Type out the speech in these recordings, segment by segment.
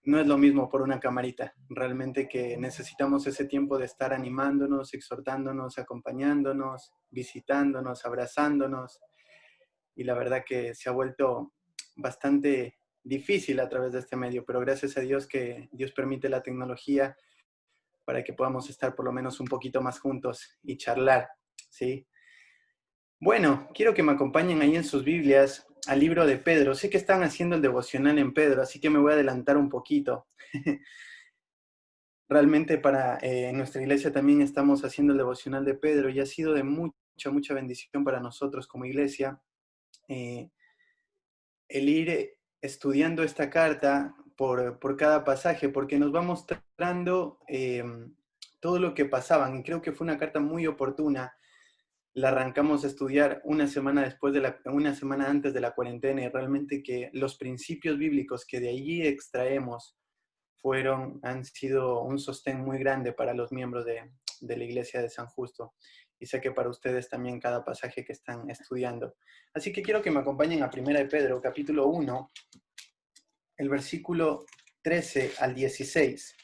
no es lo mismo por una camarita. Realmente que necesitamos ese tiempo de estar animándonos, exhortándonos, acompañándonos, visitándonos, abrazándonos. Y la verdad que se ha vuelto bastante difícil a través de este medio, pero gracias a Dios que Dios permite la tecnología para que podamos estar por lo menos un poquito más juntos y charlar, ¿sí? Bueno, quiero que me acompañen ahí en sus Biblias al libro de Pedro. Sé que están haciendo el devocional en Pedro, así que me voy a adelantar un poquito. Realmente en nuestra iglesia también estamos haciendo el devocional de Pedro y ha sido de mucha bendición para nosotros como iglesia eh, el ir estudiando esta carta por cada pasaje, porque nos va mostrando todo lo que pasaban. Y creo que fue una carta muy oportuna. La arrancamos a estudiar una semana una semana antes de la cuarentena, y realmente que los principios bíblicos que de allí extraemos han sido un sostén muy grande para los miembros de la Iglesia de San Justo. Y sé que para ustedes también cada pasaje que están estudiando. Así que quiero que me acompañen a 1 de Pedro, capítulo 1, el versículo 13 al 16.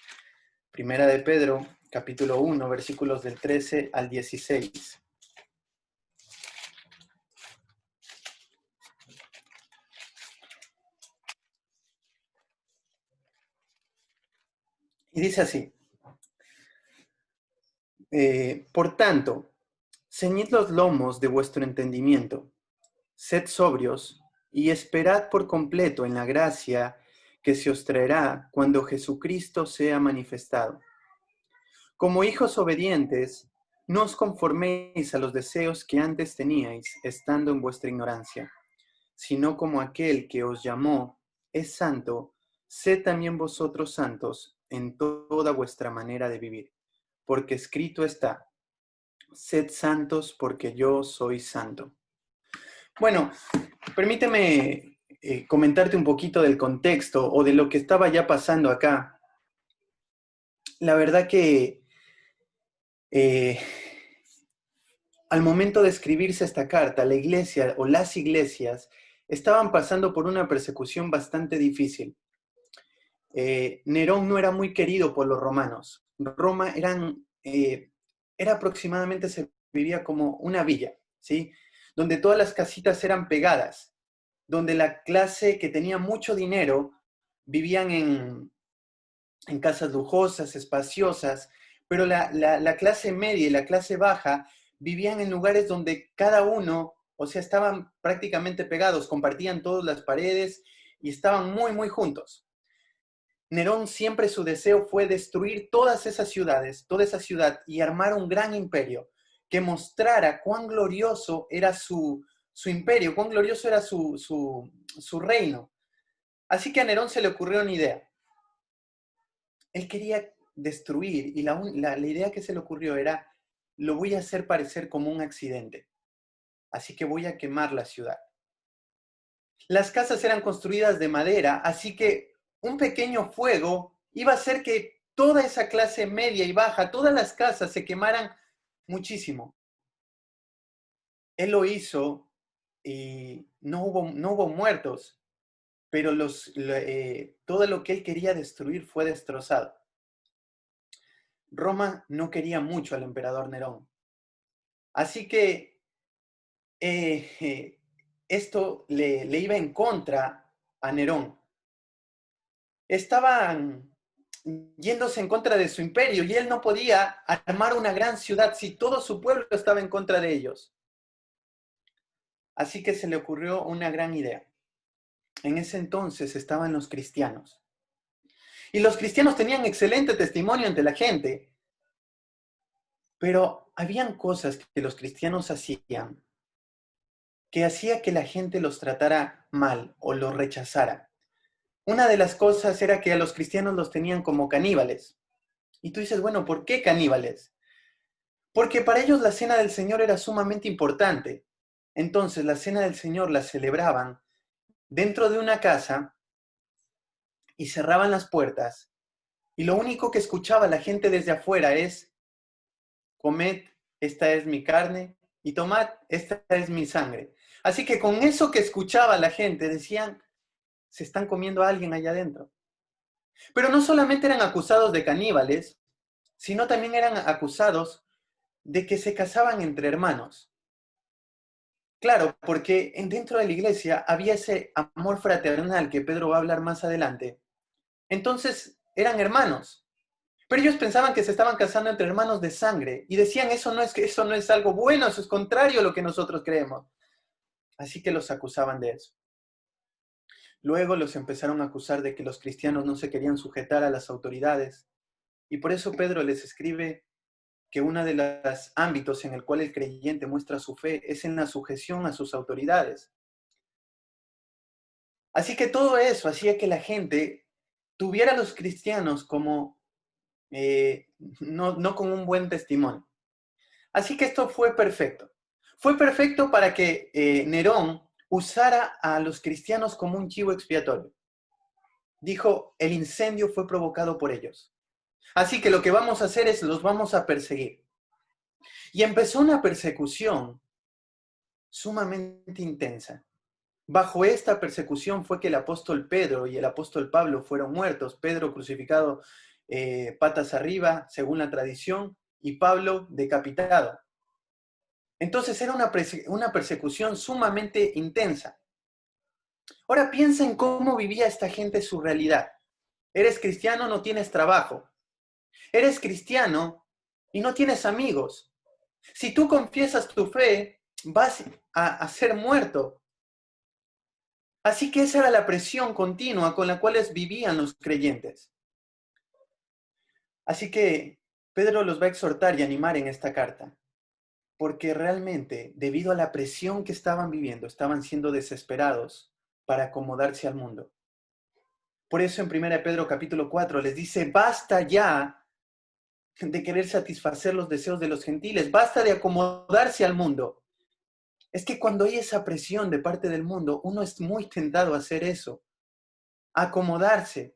1 de Pedro, capítulo 1, versículos del 13 al 16. Y dice así: por tanto, ceñid los lomos de vuestro entendimiento, sed sobrios y esperad por completo en la gracia que se os traerá cuando Jesucristo sea manifestado. Como hijos obedientes, no os conforméis a los deseos que antes teníais, estando en vuestra ignorancia, sino como aquel que os llamó es santo, sed también vosotros santos en toda vuestra manera de vivir. Porque escrito está: sed santos porque yo soy santo. Bueno, permíteme comentarte un poquito del contexto o de lo que estaba ya pasando acá. La verdad que al momento de escribirse esta carta, la iglesia o las iglesias estaban pasando por una persecución bastante difícil. Nerón no era muy querido por los romanos. Roma era aproximadamente, se vivía como una villa, ¿sí? Donde todas las casitas eran pegadas, donde la clase que tenía mucho dinero vivían en casas lujosas, espaciosas, pero la clase media y la clase baja vivían en lugares donde cada uno, o sea, estaban prácticamente pegados, compartían todas las paredes y estaban muy juntos. Nerón siempre su deseo fue destruir todas esas ciudades, toda esa ciudad, y armar un gran imperio que mostrara cuán glorioso era su imperio, cuán glorioso era su reino. Así que a Nerón se le ocurrió una idea. Él quería destruir, y la idea que se le ocurrió era: lo voy a hacer parecer como un accidente, así que voy a quemar la ciudad. Las casas eran construidas de madera, así que un pequeño fuego iba a hacer que toda esa clase media y baja, todas las casas se quemaran muchísimo. Él lo hizo y no hubo muertos, pero todo lo que él quería destruir fue destrozado. Roma no quería mucho al emperador Nerón. Así que esto le iba en contra a Nerón. Estaban yéndose en contra de su imperio y él no podía armar una gran ciudad si todo su pueblo estaba en contra de ellos. Así que se le ocurrió una gran idea. En ese entonces estaban los cristianos. Y los cristianos tenían excelente testimonio ante la gente. Pero habían cosas que los cristianos hacían que hacía que la gente los tratara mal o los rechazara. Una de las cosas era que a los cristianos los tenían como caníbales. Y tú dices, bueno, ¿por qué caníbales? Porque para ellos la cena del Señor era sumamente importante. Entonces la cena del Señor la celebraban dentro de una casa y cerraban las puertas. Y lo único que escuchaba la gente desde afuera es: comed, esta es mi carne, y tomad, esta es mi sangre. Así que con eso que escuchaba la gente decían: se están comiendo a alguien allá adentro. Pero no solamente eran acusados de caníbales, sino también eran acusados de que se casaban entre hermanos. Claro, porque dentro de la iglesia había ese amor fraternal que Pedro va a hablar más adelante. Entonces eran hermanos, pero ellos pensaban que se estaban casando entre hermanos de sangre y decían eso no es algo bueno, eso es contrario a lo que nosotros creemos. Así que los acusaban de eso. Luego los empezaron a acusar de que los cristianos no se querían sujetar a las autoridades. Y por eso Pedro les escribe que uno de los ámbitos en el cual el creyente muestra su fe es en la sujeción a sus autoridades. Así que todo eso hacía que la gente tuviera a los cristianos como no con un buen testimonio. Así que esto fue perfecto. Fue perfecto para que Nerón usara a los cristianos como un chivo expiatorio. Dijo, el incendio fue provocado por ellos. Así que lo que vamos a hacer es los vamos a perseguir. Y empezó una persecución sumamente intensa. Bajo esta persecución fue que el apóstol Pedro y el apóstol Pablo fueron muertos. Pedro crucificado patas arriba, según la tradición, y Pablo decapitado. Entonces era una persecución sumamente intensa. Ahora piensa en cómo vivía esta gente su realidad. Eres cristiano, no tienes trabajo. Eres cristiano y no tienes amigos. Si tú confiesas tu fe, vas a ser muerto. Así que esa era la presión continua con la cual vivían los creyentes. Así que Pedro los va a exhortar y animar en esta carta, porque realmente, debido a la presión que estaban viviendo, estaban siendo desesperados para acomodarse al mundo. Por eso en 1 Pedro capítulo 4 les dice, basta ya de querer satisfacer los deseos de los gentiles, basta de acomodarse al mundo. Es que cuando hay esa presión de parte del mundo, uno es muy tentado a hacer eso, a acomodarse.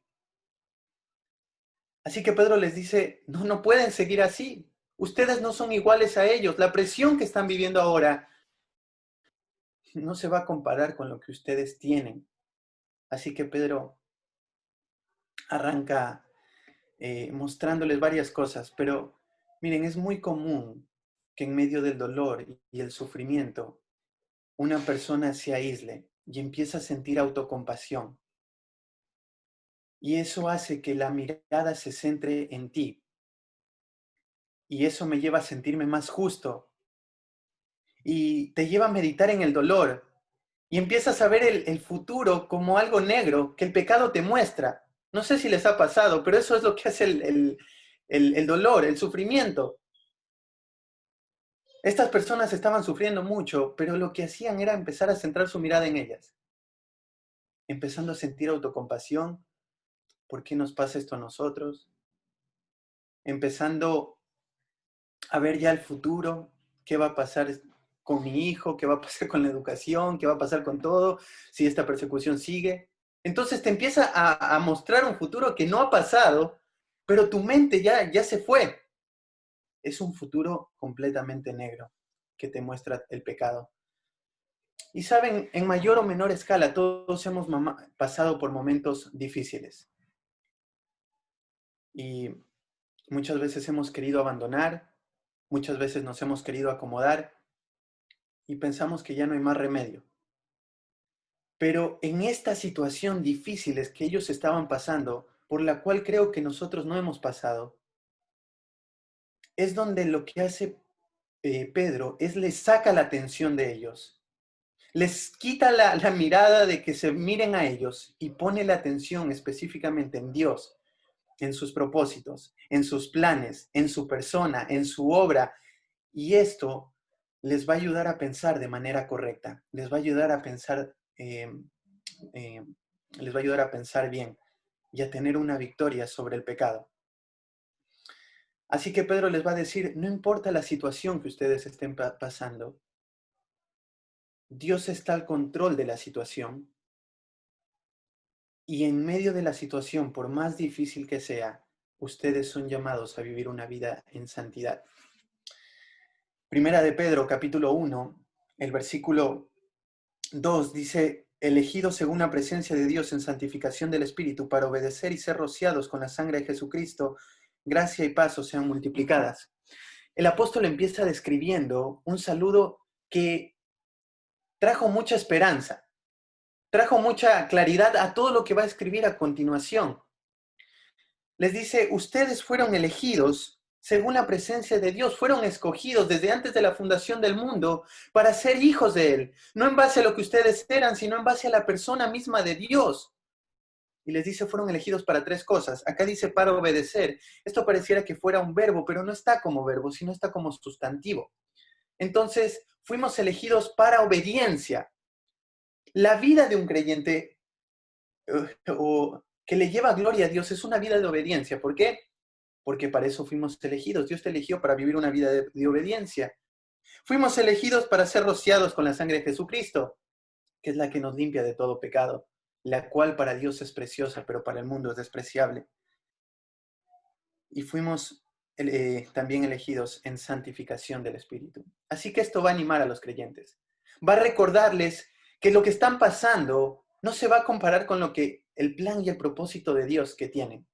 Así que Pedro les dice, no pueden seguir así. Ustedes no son iguales a ellos. La presión que están viviendo ahora no se va a comparar con lo que ustedes tienen. Así que Pedro arranca mostrándoles varias cosas, pero miren, es muy común que en medio del dolor y el sufrimiento una persona se aísle y empieza a sentir autocompasión. Y eso hace que la mirada se centre en ti. Y eso me lleva a sentirme más justo. Y te lleva a meditar en el dolor. Y empiezas a ver el futuro como algo negro que el pecado te muestra. No sé si les ha pasado, pero eso es lo que hace el dolor, el sufrimiento. Estas personas estaban sufriendo mucho, pero lo que hacían era empezar a centrar su mirada en ellas. Empezando a sentir autocompasión. ¿Por qué nos pasa esto a nosotros? Empezando a ver ya el futuro, qué va a pasar con mi hijo, qué va a pasar con la educación, qué va a pasar con todo, si esta persecución sigue. Entonces te empieza a mostrar un futuro que no ha pasado, pero tu mente ya se fue. Es un futuro completamente negro que te muestra el pecado. Y saben, en mayor o menor escala, todos hemos pasado por momentos difíciles. Y muchas veces hemos querido abandonar, muchas veces nos hemos querido acomodar y pensamos que ya no hay más remedio. Pero en esta situación difíciles que ellos estaban pasando, por la cual creo que nosotros no hemos pasado, es donde lo que hace Pedro es les saca la atención de ellos. Les quita la mirada de que se miren a ellos y pone la atención específicamente en Dios, en sus propósitos, en sus planes, en su persona, en su obra. Y esto les va a ayudar a pensar de manera correcta, les va a ayudar a pensar, les va a ayudar a pensar bien y a tener una victoria sobre el pecado. Así que Pedro les va a decir, no importa la situación que ustedes estén pasando, Dios está al control de la situación y en medio de la situación, por más difícil que sea, ustedes son llamados a vivir una vida en santidad. Primera de Pedro, capítulo 1, el versículo 2 dice, elegidos según la presencia de Dios en santificación del Espíritu para obedecer y ser rociados con la sangre de Jesucristo, gracia y paz os sean multiplicadas. El apóstol empieza describiendo un saludo que trajo mucha esperanza, trajo mucha claridad a todo lo que va a escribir a continuación. Les dice, ustedes fueron elegidos según la presencia de Dios, fueron escogidos desde antes de la fundación del mundo para ser hijos de Él, no en base a lo que ustedes eran, sino en base a la persona misma de Dios. Y les dice, fueron elegidos para tres cosas. Acá dice para obedecer. Esto pareciera que fuera un verbo, pero no está como verbo, sino está como sustantivo. Entonces, fuimos elegidos para obediencia. La vida de un creyente o que le lleva gloria a Dios es una vida de obediencia. ¿Por qué? Porque para eso fuimos elegidos. Dios te eligió para vivir una vida de obediencia. Fuimos elegidos para ser rociados con la sangre de Jesucristo, que es la que nos limpia de todo pecado, la cual para Dios es preciosa, pero para el mundo es despreciable. Y fuimos también elegidos en santificación del Espíritu. Así que esto va a animar a los creyentes. Va a recordarles que lo que están pasando no se va a comparar con lo que el plan y el propósito de Dios que tienen.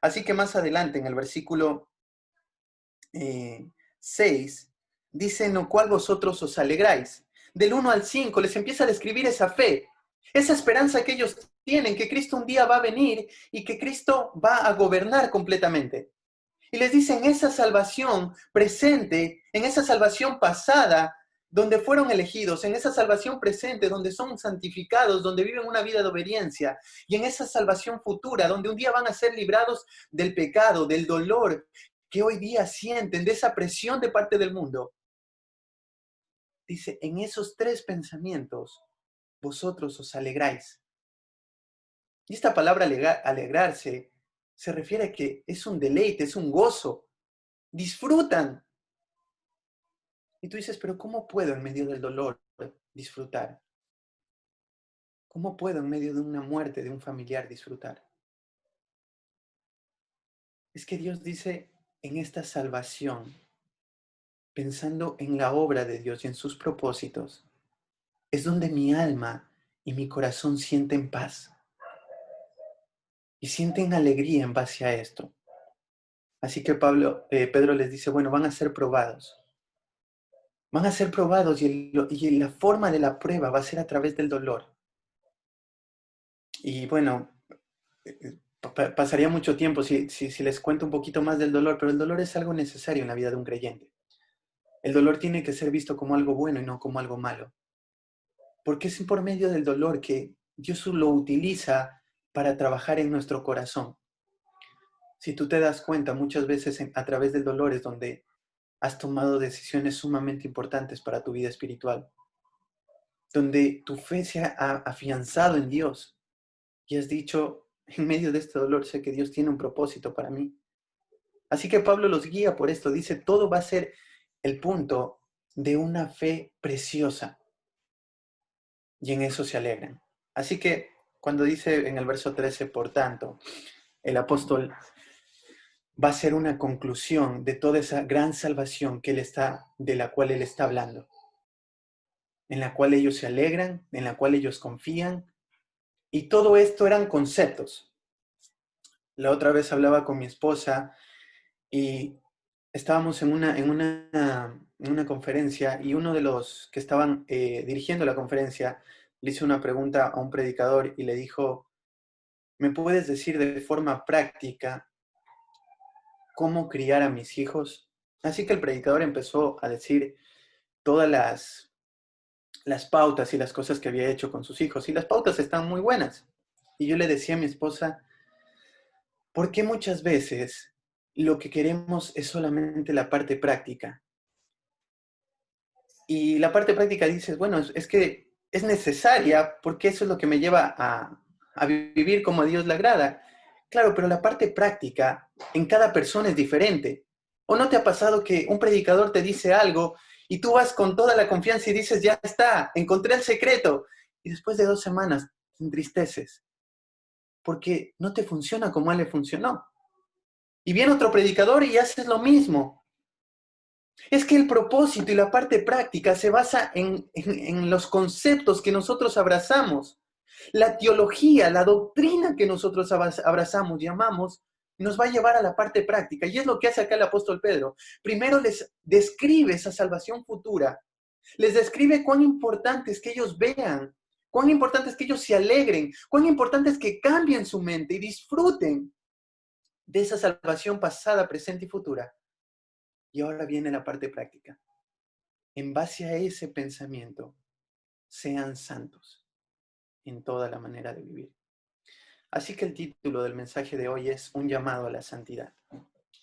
Así que más adelante, en el versículo 6, dice, en lo cual vosotros os alegráis. Del 1 al 5 les empieza a describir esa fe, esa esperanza que ellos tienen, que Cristo un día va a venir y que Cristo va a gobernar completamente. Y les dice, en esa salvación presente, en esa salvación pasada, donde fueron elegidos, en esa salvación presente, donde son santificados, donde viven una vida de obediencia, y en esa salvación futura, donde un día van a ser librados del pecado, del dolor que hoy día sienten, de esa presión de parte del mundo. Dice, en esos tres pensamientos, vosotros os alegráis. Y esta palabra alegrarse se refiere a que es un deleite, es un gozo. Disfrutan. Y tú dices, pero ¿cómo puedo en medio del dolor disfrutar? ¿Cómo puedo en medio de una muerte de un familiar disfrutar? Es que Dios dice en esta salvación, pensando en la obra de Dios y en sus propósitos, es donde mi alma y mi corazón sienten paz y sienten alegría en base a esto. Así que Pedro les dice, bueno, van a ser probados. Van a ser probados y la forma de la prueba va a ser a través del dolor. Y bueno, pasaría mucho tiempo si les cuento un poquito más del dolor, pero el dolor es algo necesario en la vida de un creyente. El dolor tiene que ser visto como algo bueno y no como algo malo. Porque es por medio del dolor que Dios lo utiliza para trabajar en nuestro corazón. Si tú te das cuenta, muchas veces a través del dolor es donde has tomado decisiones sumamente importantes para tu vida espiritual, donde tu fe se ha afianzado en Dios y has dicho, en medio de este dolor sé que Dios tiene un propósito para mí. Así que Pablo los guía por esto, dice, todo va a ser el punto de una fe preciosa y en eso se alegran. Así que cuando dice en el verso 13, por tanto, el apóstol va a ser una conclusión de toda esa gran salvación de la cual él está hablando, en la cual ellos se alegran, en la cual ellos confían, y todo esto eran conceptos. La otra vez hablaba con mi esposa y estábamos en una conferencia y uno de los que estaban dirigiendo la conferencia le hizo una pregunta a un predicador y le dijo, ¿me puedes decir de forma práctica cómo criar a mis hijos? Así que el predicador empezó a decir todas las pautas y las cosas que había hecho con sus hijos. Y las pautas están muy buenas. Y yo le decía a mi esposa, ¿por qué muchas veces lo que queremos es solamente la parte práctica? Y la parte práctica dices, bueno, es que es necesaria porque eso es lo que me lleva a vivir como a Dios le agrada. Claro, pero la parte práctica en cada persona es diferente. ¿O no te ha pasado que un predicador te dice algo y tú vas con toda la confianza y dices, ya está, encontré el secreto? Y después de 2 semanas te entristeces porque no te funciona como a él le funcionó. Y viene otro predicador y haces lo mismo. Es que el propósito y la parte práctica se basa en los conceptos que nosotros abrazamos. La teología, la doctrina que nosotros abrazamos y amamos, nos va a llevar a la parte práctica. Y es lo que hace acá el apóstol Pedro. Primero les describe esa salvación futura. Les describe cuán importante es que ellos vean, cuán importante es que ellos se alegren, cuán importante es que cambien su mente y disfruten de esa salvación pasada, presente y futura. Y ahora viene la parte práctica. En base a ese pensamiento, sean santos en toda la manera de vivir. Así que el título del mensaje de hoy es un llamado a la santidad.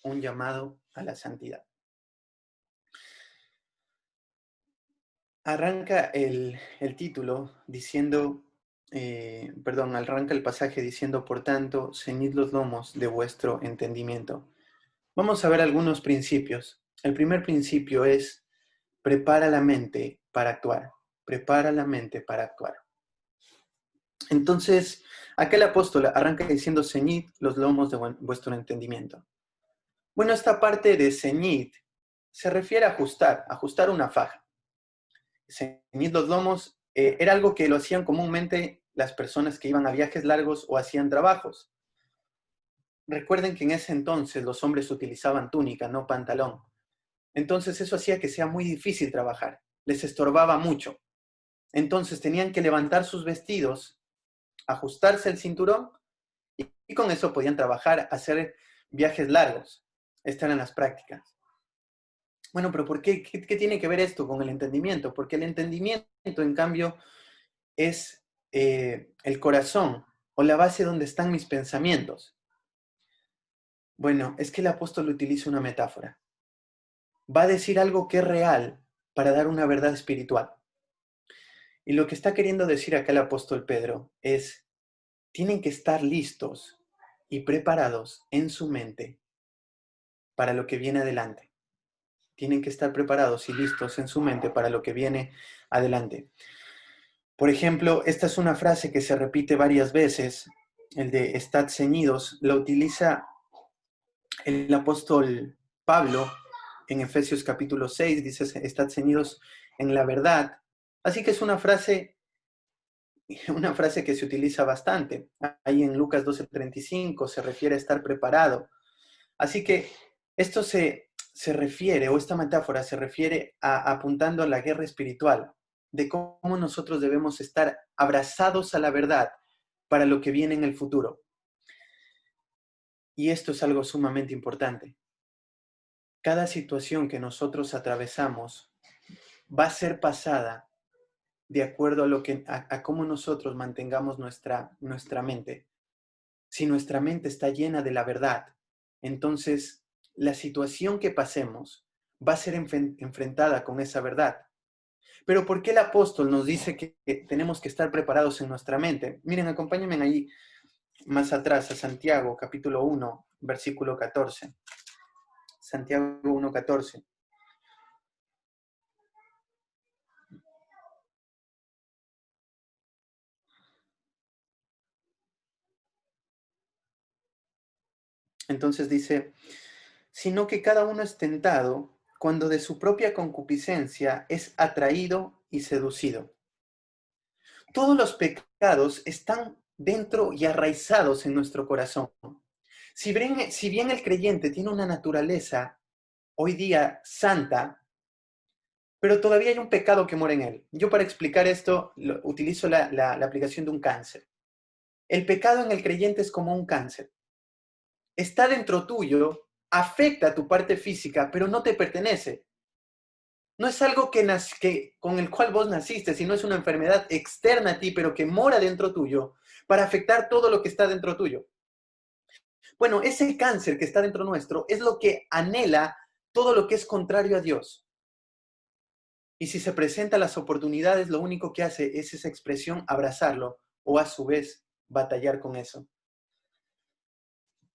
Un llamado a la santidad. Arranca el título diciendo, arranca el pasaje diciendo, por tanto, ceñid los lomos de vuestro entendimiento. Vamos a ver algunos principios. El primer principio es, prepara la mente para actuar. Prepara la mente para actuar. Entonces, acá el apóstol arranca diciendo, ceñid los lomos de vuestro entendimiento. Bueno, esta parte de ceñid se refiere a ajustar una faja. Ceñid los lomos era algo que lo hacían comúnmente las personas que iban a viajes largos o hacían trabajos. Recuerden que en ese entonces los hombres utilizaban túnica, no pantalón. Entonces eso hacía que sea muy difícil trabajar. Les estorbaba mucho. Entonces tenían que levantar sus vestidos, ajustarse el cinturón y con eso podían trabajar, hacer viajes largos. Estas eran las prácticas. Bueno, pero ¿por qué? ¿Qué tiene que ver esto con el entendimiento? Porque el entendimiento, en cambio, es el corazón o la base donde están mis pensamientos. Bueno, es que el apóstol utiliza una metáfora. Va a decir algo que es real para dar una verdad espiritual. Y lo que está queriendo decir acá el apóstol Pedro es, tienen que estar listos y preparados en su mente para lo que viene adelante. Tienen que estar preparados y listos en su mente para lo que viene adelante. Por ejemplo, esta es una frase que se repite varias veces, el de estad ceñidos, la utiliza el apóstol Pablo en Efesios capítulo 6, dice, estad ceñidos en la verdad. Así que es una frase que se utiliza bastante. Ahí en Lucas 12:35 se refiere a estar preparado. Así que esto se refiere, o esta metáfora se refiere a apuntando a la guerra espiritual, de cómo nosotros debemos estar abrazados a la verdad para lo que viene en el futuro. Y esto es algo sumamente importante. Cada situación que nosotros atravesamos va a ser pasada de acuerdo a cómo nosotros mantengamos nuestra mente. Si nuestra mente está llena de la verdad, entonces la situación que pasemos va a ser enfrentada con esa verdad. Pero ¿por qué el apóstol nos dice que tenemos que estar preparados en nuestra mente? Miren, acompáñenme ahí más atrás a Santiago, capítulo 1, versículo 14. Santiago 1:14. Entonces dice, sino que cada uno es tentado cuando de su propia concupiscencia es atraído y seducido. Todos los pecados están dentro y arraizados en nuestro corazón. Si bien el creyente tiene una naturaleza hoy día santa, pero todavía hay un pecado que mora en él. Yo para explicar esto utilizo la aplicación de un cáncer. El pecado en el creyente es como un cáncer. Está dentro tuyo, afecta a tu parte física, pero no te pertenece. No es algo con el cual vos naciste, sino es una enfermedad externa a ti, pero que mora dentro tuyo para afectar todo lo que está dentro tuyo. Bueno, ese cáncer que está dentro nuestro es lo que anhela todo lo que es contrario a Dios. Y si se presentan las oportunidades, lo único que hace es esa expresión, abrazarlo o a su vez batallar con eso.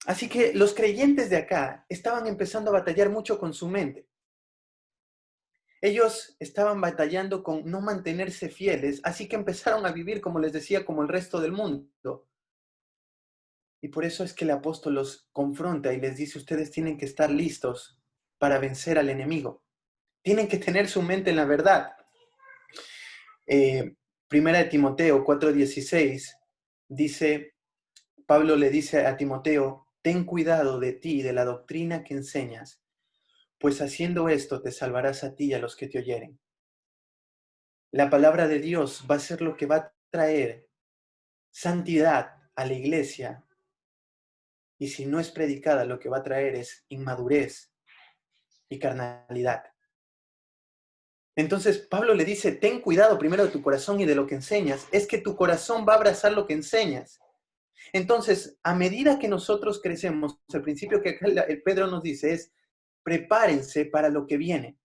Así que los creyentes de acá estaban empezando a batallar mucho con su mente. Ellos estaban batallando con no mantenerse fieles, así que empezaron a vivir, como les decía, como el resto del mundo. Y por eso es que el apóstol los confronta y les dice, ustedes tienen que estar listos para vencer al enemigo. Tienen que tener su mente en la verdad. Primera de Timoteo 4:16 dice, Pablo le dice a Timoteo, ten cuidado de ti y de la doctrina que enseñas, pues haciendo esto te salvarás a ti y a los que te oyeren. La palabra de Dios va a ser lo que va a traer santidad a la iglesia, y si no es predicada, lo que va a traer es inmadurez y carnalidad. Entonces Pablo le dice, ten cuidado primero de tu corazón y de lo que enseñas. Es que tu corazón va a abrazar lo que enseñas. Entonces, a medida que nosotros crecemos, el principio que acá el Pedro nos dice es, prepárense para lo que viene.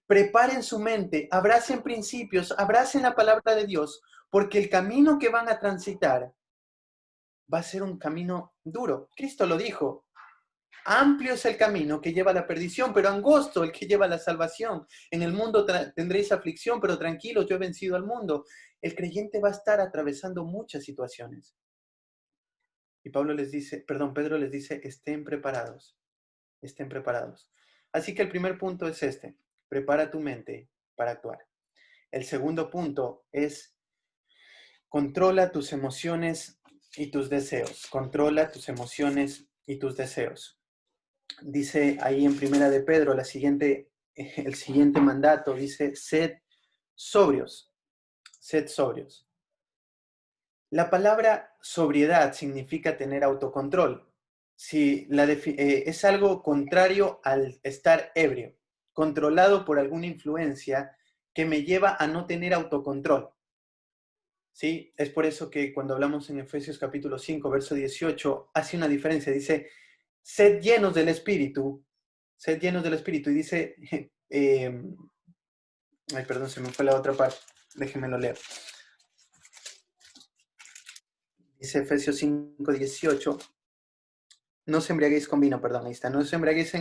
Preparen su mente, abracen principios, abracen la palabra de Dios, porque el camino que van a transitar va a ser un camino duro. Cristo lo dijo, amplio es el camino que lleva a la perdición, pero angosto el que lleva a la salvación. En el mundo tendréis aflicción, pero tranquilos, yo he vencido al mundo. El creyente va a estar atravesando muchas situaciones. Y Pedro les dice, estén preparados, estén preparados. Así que el primer punto es este, prepara tu mente para actuar. El segundo punto es, controla tus emociones y tus deseos. Controla tus emociones y tus deseos. Dice ahí en Primera de Pedro, el siguiente mandato, dice, sed sobrios, sed sobrios. La palabra sobriedad significa tener autocontrol. Si es algo contrario al estar ebrio, controlado por alguna influencia que me lleva a no tener autocontrol. ¿Sí? Es por eso que cuando hablamos en Efesios capítulo 5, verso 18, hace una diferencia. Dice, sed llenos del Espíritu, y dice, ay, perdón, se me fue la otra parte, déjenme lo leer. Dice Efesios 5, 18, no os embriaguéis con vino, perdón, ahí está, no os embriaguéis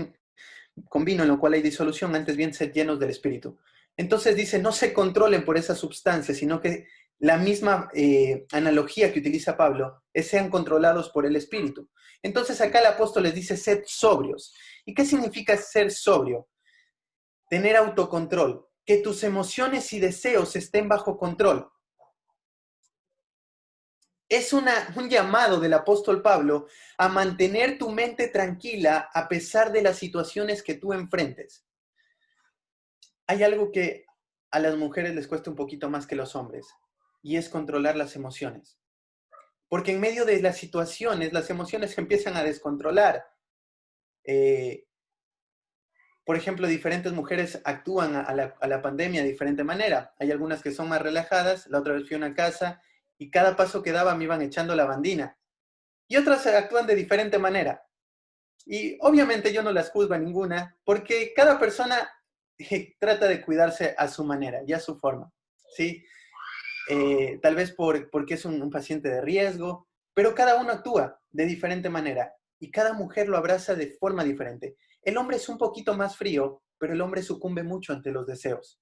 con vino en lo cual hay disolución, antes bien sed llenos del Espíritu. Entonces dice, no se controlen por esa sustancia, sino que la misma analogía que utiliza Pablo es sean controlados por el Espíritu. Entonces acá el apóstol les dice, sed sobrios. ¿Y qué significa ser sobrio? Tener autocontrol, que tus emociones y deseos estén bajo control. Es un llamado del apóstol Pablo a mantener tu mente tranquila a pesar de las situaciones que tú enfrentes. Hay algo que a las mujeres les cuesta un poquito más que los hombres, y es controlar las emociones. Porque en medio de las situaciones, las emociones se empiezan a descontrolar. Por ejemplo, diferentes mujeres actúan a la pandemia de diferente manera. Hay algunas que son más relajadas. La otra vez fui a una casa y cada paso que daba me iban echando la bandina. Y otras actúan de diferente manera. Y obviamente yo no las juzgo a ninguna, porque cada persona trata de cuidarse a su manera y a su forma, ¿sí? Tal vez porque es un paciente de riesgo, pero cada uno actúa de diferente manera y cada mujer lo abraza de forma diferente. El hombre es un poquito más frío, pero el hombre sucumbe mucho ante los deseos.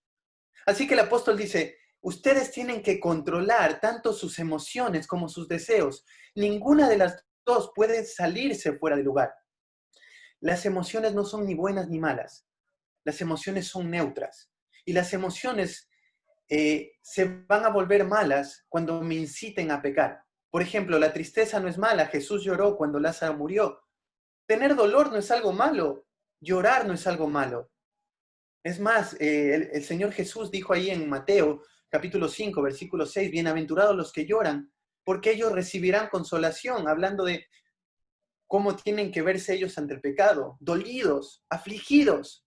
Así que el apóstol dice, ustedes tienen que controlar tanto sus emociones como sus deseos. Ninguna de las dos puede salirse fuera de lugar. Las emociones no son ni buenas ni malas. Las emociones son neutras. Y las emociones se van a volver malas cuando me inciten a pecar. Por ejemplo, la tristeza no es mala. Jesús lloró cuando Lázaro murió. Tener dolor no es algo malo. Llorar no es algo malo. Es más, el Señor Jesús dijo ahí en Mateo capítulo 5, versículo 6, bienaventurados los que lloran, porque ellos recibirán consolación, hablando de cómo tienen que verse ellos ante el pecado, dolidos, afligidos.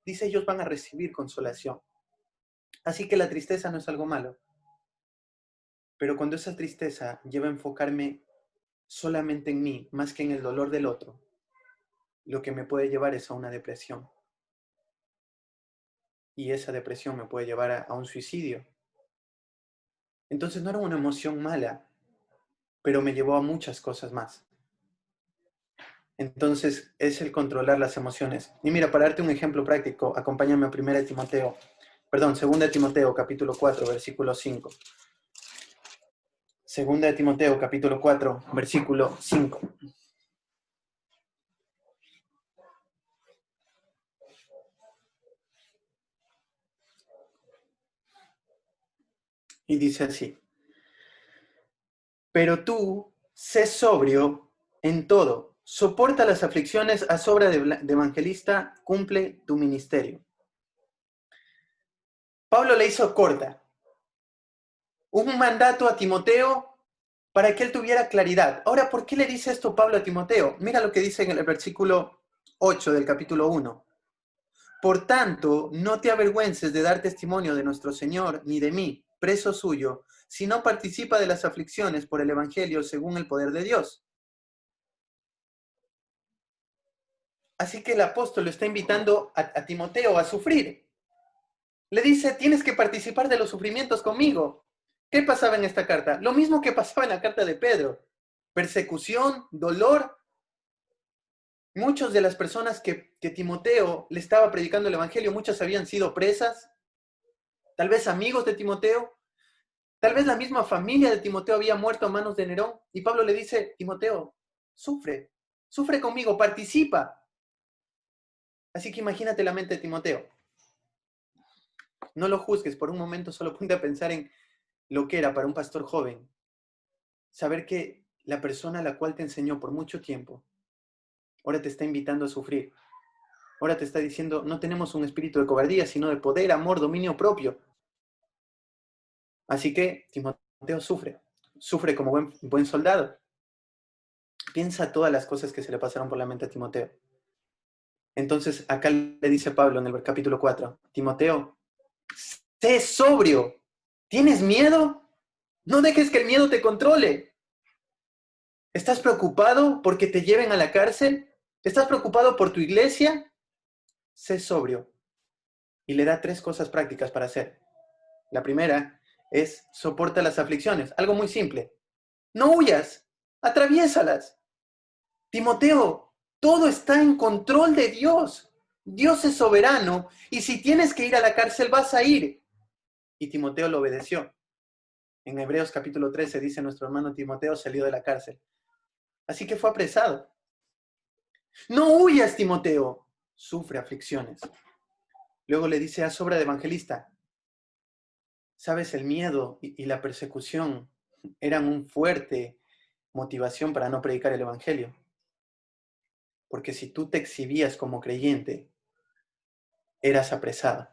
Dice, ellos van a recibir consolación. Así que la tristeza no es algo malo. Pero cuando esa tristeza lleva a enfocarme solamente en mí, más que en el dolor del otro, lo que me puede llevar es a una depresión. Y esa depresión me puede llevar a un suicidio. Entonces no era una emoción mala, pero me llevó a muchas cosas más. Entonces es el controlar las emociones. Y mira, para darte un ejemplo práctico, acompáñame a 2 Timoteo, capítulo 4, versículo 5. 2 Timoteo, capítulo 4, versículo 5. Y dice así: pero tú, sé sobrio en todo, soporta las aflicciones, a sobra de evangelista, cumple tu ministerio. Pablo le hizo corta un mandato a Timoteo para que él tuviera claridad. Ahora, ¿por qué le dice esto Pablo a Timoteo? Mira lo que dice en el versículo 8 del capítulo 1. Por tanto, no te avergüences de dar testimonio de nuestro Señor, ni de mí, preso suyo, sino participa de las aflicciones por el Evangelio según el poder de Dios. Así que el apóstol lo está invitando a Timoteo a sufrir. Le dice, tienes que participar de los sufrimientos conmigo. ¿Qué pasaba en esta carta? Lo mismo que pasaba en la carta de Pedro. Persecución, dolor. Muchas de las personas que Timoteo le estaba predicando el Evangelio, muchas habían sido presas, tal vez amigos de Timoteo, tal vez la misma familia de Timoteo había muerto a manos de Nerón, y Pablo le dice, Timoteo, sufre conmigo, participa. Así que imagínate la mente de Timoteo. No lo juzgues por un momento, solo ponte a pensar en lo que era para un pastor joven. Saber que la persona a la cual te enseñó por mucho tiempo, ahora te está invitando a sufrir. Ahora te está diciendo, no tenemos un espíritu de cobardía, sino de poder, amor, dominio propio. Así que Timoteo sufre como buen soldado. Piensa todas las cosas que se le pasaron por la mente a Timoteo. Entonces, acá le dice Pablo en el capítulo 4, Timoteo, sé sobrio. ¿Tienes miedo? No dejes que el miedo te controle. ¿Estás preocupado porque te lleven a la cárcel? ¿Estás preocupado por tu iglesia? Sé sobrio. Y le da 3 cosas prácticas para hacer. La primera es soporta las aflicciones. Algo muy simple. No huyas, atraviésalas. Timoteo, todo está en control de Dios. Dios es soberano y si tienes que ir a la cárcel vas a ir. Y Timoteo lo obedeció. En Hebreos capítulo 13 dice nuestro hermano Timoteo salió de la cárcel. Así que fue apresado. No huyas, Timoteo. Sufre aflicciones. Luego le dice a sobra de evangelista, sabes, el miedo y la persecución eran un fuerte motivación para no predicar el evangelio. Porque si tú te exhibías como creyente, eras apresado.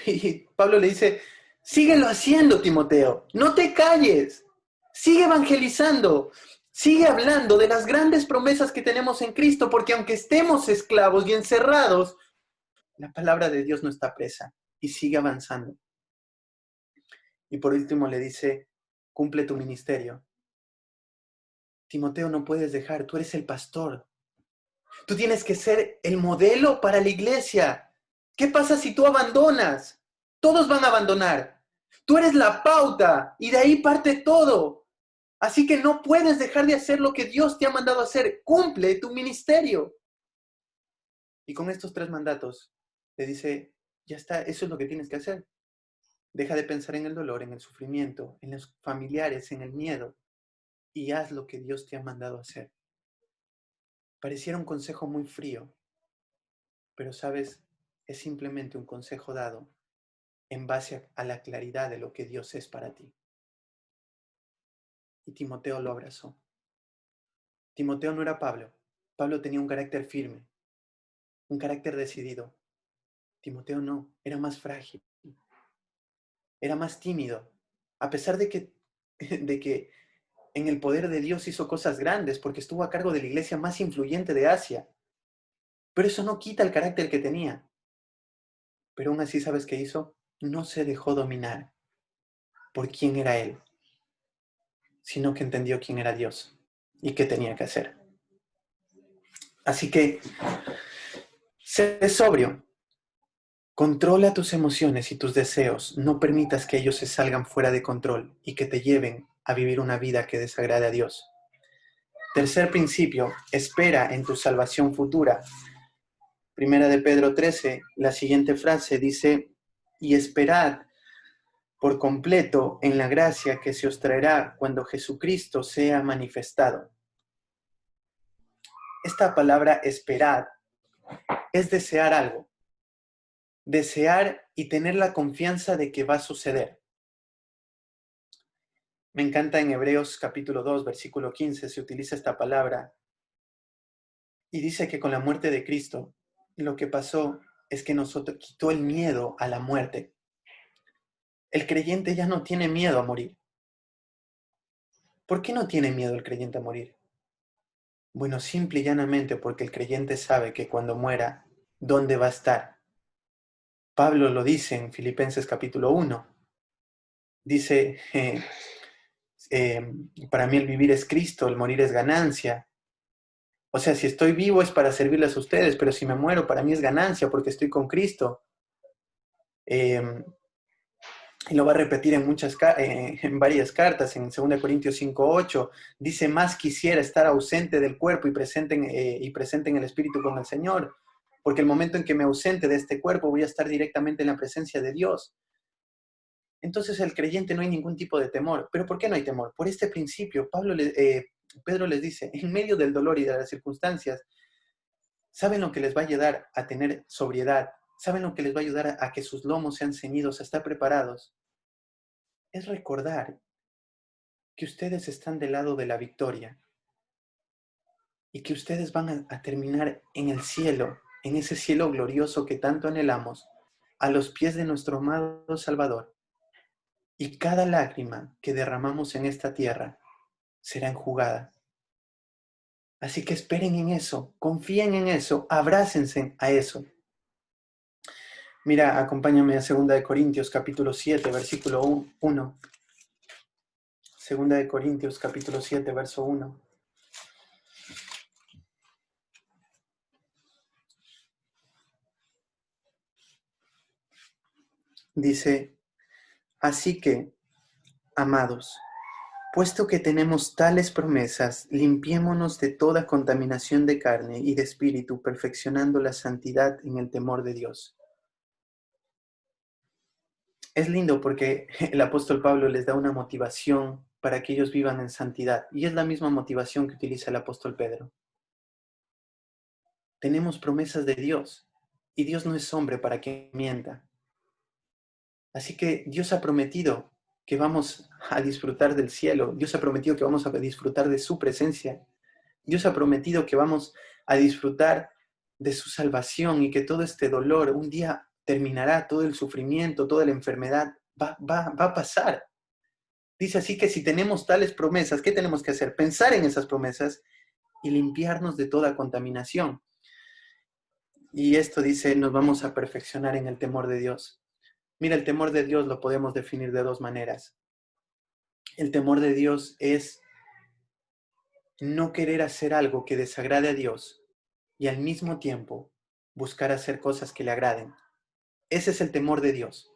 Y Pablo le dice, síguelo haciendo, Timoteo, no te calles, sigue evangelizando, sigue hablando de las grandes promesas que tenemos en Cristo, porque aunque estemos esclavos y encerrados, la palabra de Dios no está presa y sigue avanzando. Y por último le dice, cumple tu ministerio. Timoteo, no puedes dejar, tú eres el pastor. Tú tienes que ser el modelo para la iglesia. ¿Qué pasa si tú abandonas? Todos van a abandonar. Tú eres la pauta y de ahí parte todo. Así que no puedes dejar de hacer lo que Dios te ha mandado a hacer. Cumple tu ministerio. Y con estos 3 mandatos le dice, ya está, eso es lo que tienes que hacer. Deja de pensar en el dolor, en el sufrimiento, en los familiares, en el miedo y haz lo que Dios te ha mandado a hacer. Pareciera un consejo muy frío, pero sabes, es simplemente un consejo dado en base a la claridad de lo que Dios es para ti. Y Timoteo lo abrazó. Timoteo no era Pablo. Pablo tenía un carácter firme, un carácter decidido. Timoteo no, era más frágil, era más tímido, a pesar de que en el poder de Dios hizo cosas grandes porque estuvo a cargo de la iglesia más influyente de Asia. Pero eso no quita el carácter que tenía. Pero aún así, ¿sabes qué hizo? No se dejó dominar por quién era él, sino que entendió quién era Dios y qué tenía que hacer. Así que, sé sobrio. Controla tus emociones y tus deseos. No permitas que ellos se salgan fuera de control y que te lleven a vivir una vida que desagrade a Dios. Tercer principio, espera en tu salvación futura. Primera de Pedro 13, la siguiente frase dice, y esperad por completo en la gracia que se os traerá cuando Jesucristo sea manifestado. Esta palabra esperar es desear algo, desear y tener la confianza de que va a suceder. Me encanta en Hebreos capítulo 2, versículo 15, se utiliza esta palabra y dice que con la muerte de Cristo, lo que pasó es que nosotros quitó el miedo a la muerte. El creyente ya no tiene miedo a morir. ¿Por qué no tiene miedo el creyente a morir? Bueno, simple y llanamente porque el creyente sabe que cuando muera, ¿dónde va a estar? Pablo lo dice en Filipenses capítulo 1. Dice, para mí el vivir es Cristo, el morir es ganancia. O sea, si estoy vivo es para servirles a ustedes, pero si me muero, para mí es ganancia porque estoy con Cristo. Y lo va a repetir en varias cartas, en 2 Corintios 5:8, dice, más quisiera estar ausente del cuerpo y presente en el Espíritu con el Señor, porque el momento en que me ausente de este cuerpo voy a estar directamente en la presencia de Dios. Entonces el creyente no hay ningún tipo de temor. ¿Pero por qué no hay temor? Por este principio, Pedro les dice, en medio del dolor y de las circunstancias, ¿saben lo que les va a ayudar a tener sobriedad? ¿Saben lo que les va a ayudar a que sus lomos sean ceñidos, a estar preparados? Es recordar que ustedes están del lado de la victoria y que ustedes van a terminar en el cielo, en ese cielo glorioso que tanto anhelamos, a los pies de nuestro amado Salvador. Y cada lágrima que derramamos en esta tierra será enjugada. Así que esperen en eso, confíen en eso, abrácense a eso. Mira, acompáñame a 2 Corintios capítulo 7, versículo 1. 2 Corintios capítulo 7, verso 1. Dice, así que, amados, puesto que tenemos tales promesas, limpiémonos de toda contaminación de carne y de espíritu, perfeccionando la santidad en el temor de Dios. Es lindo porque el apóstol Pablo les da una motivación para que ellos vivan en santidad, y es la misma motivación que utiliza el apóstol Pedro. Tenemos promesas de Dios, y Dios no es hombre para que mienta. Así que Dios ha prometido que vamos a disfrutar del cielo, Dios ha prometido que vamos a disfrutar de su presencia, Dios ha prometido que vamos a disfrutar de su salvación y que todo este dolor un día terminará, todo el sufrimiento, toda la enfermedad va a pasar. Dice así que si tenemos tales promesas, ¿qué tenemos que hacer? Pensar en esas promesas y limpiarnos de toda contaminación. Y esto dice, nos vamos a perfeccionar en el temor de Dios. Mira, el temor de Dios lo podemos definir de dos maneras. El temor de Dios es no querer hacer algo que desagrade a Dios y al mismo tiempo buscar hacer cosas que le agraden. Ese es el temor de Dios.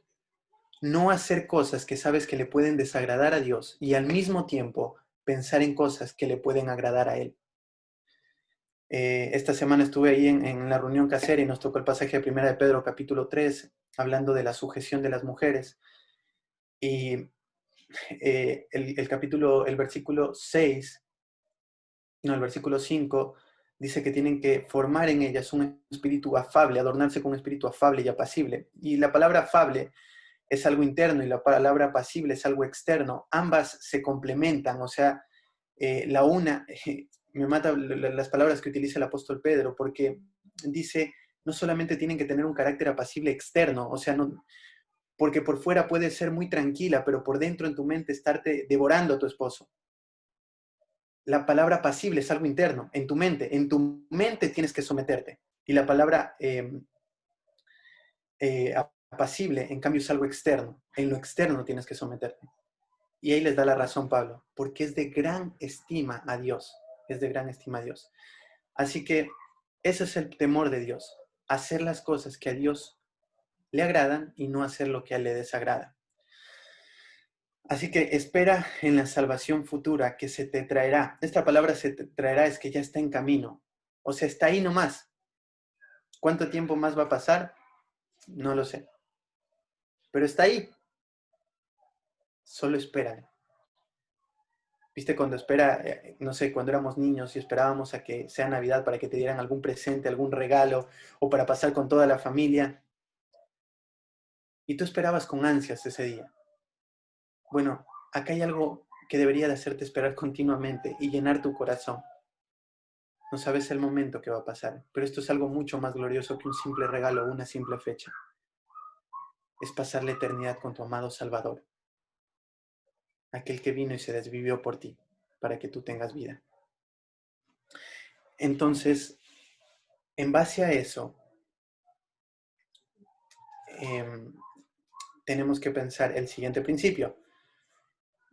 No hacer cosas que sabes que le pueden desagradar a Dios y al mismo tiempo pensar en cosas que le pueden agradar a Él. Esta semana estuve ahí en la reunión casera y nos tocó el pasaje de 1 de Pedro capítulo 3, hablando de la sujeción de las mujeres. Y el versículo 6, no, el versículo 5, dice que tienen que formar en ellas un espíritu afable, adornarse con un espíritu afable y apacible. Y la palabra afable es algo interno y la palabra apacible es algo externo. Ambas se complementan, o sea, la una, me mata las palabras que utiliza el apóstol Pedro, porque dice, no solamente tienen que tener un carácter apacible externo, o sea, no, porque por fuera puede ser muy tranquila, pero por dentro en tu mente estarte devorando a tu esposo. La palabra pasible es algo interno, en tu mente tienes que someterte. Y la palabra apacible, en cambio, es algo externo. En lo externo tienes que someterte. Y ahí les da la razón Pablo, porque es de gran estima a Dios. Es de gran estima a Dios. Así que ese es el temor de Dios. Hacer las cosas que a Dios le agradan y no hacer lo que a él le desagrada. Así que espera en la salvación futura que se te traerá. Esta palabra se te traerá es que ya está en camino. O sea, está ahí nomás. ¿Cuánto tiempo más va a pasar? No lo sé. Pero está ahí. Solo espera. ¿Viste cuando no sé, cuando éramos niños y esperábamos a que sea Navidad para que te dieran algún presente, algún regalo o para pasar con toda la familia? Y tú esperabas con ansias ese día. Bueno, acá hay algo que debería de hacerte esperar continuamente y llenar tu corazón. No sabes el momento que va a pasar, pero esto es algo mucho más glorioso que un simple regalo o una simple fecha. Es pasar la eternidad con tu amado Salvador, aquel que vino y se desvivió por ti, para que tú tengas vida. Entonces, en base a eso, tenemos que pensar el siguiente principio.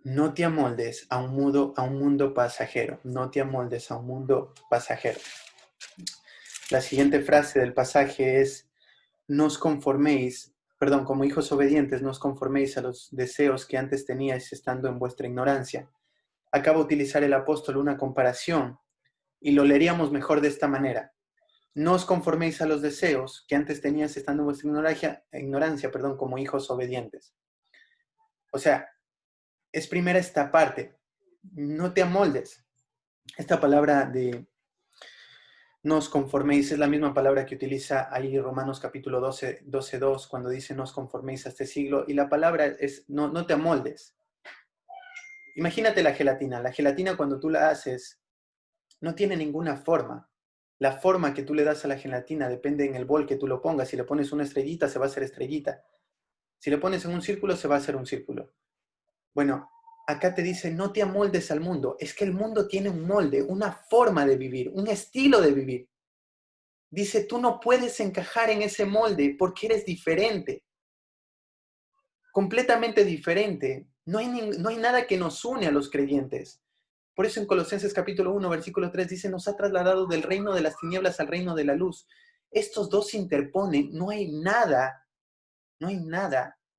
No te amoldes a un mundo pasajero. No te amoldes a un mundo pasajero. La siguiente frase del pasaje es, no os conforméis, perdón, como hijos obedientes, no os conforméis a los deseos que antes teníais estando en vuestra ignorancia. Acaba de utilizar el apóstol una comparación y lo leeríamos mejor de esta manera. No os conforméis a los deseos que antes teníais estando en vuestra ignorancia, como hijos obedientes. O sea, es primera esta parte. No te amoldes. Esta palabra de no os conforméis es la misma palabra que utiliza ahí Romanos capítulo 12:2, cuando dice no os conforméis a este siglo. Y la palabra es no te amoldes. Imagínate la gelatina. La gelatina cuando tú la haces no tiene ninguna forma. La forma que tú le das a la gelatina depende en el bol que tú lo pongas. Si le pones una estrellita, se va a hacer estrellita. Si le pones en un círculo, se va a hacer un círculo. Bueno, acá te dice, no te amoldes al mundo. Es que el mundo tiene un molde, una forma de vivir, un estilo de vivir. Dice, tú no puedes encajar en ese molde porque eres diferente. Completamente diferente. No hay nada que nos une a los creyentes. Por eso en Colosenses capítulo 1, versículo 3 dice, nos ha trasladado del reino de las tinieblas al reino de la luz. Estos dos se interponen, no hay nada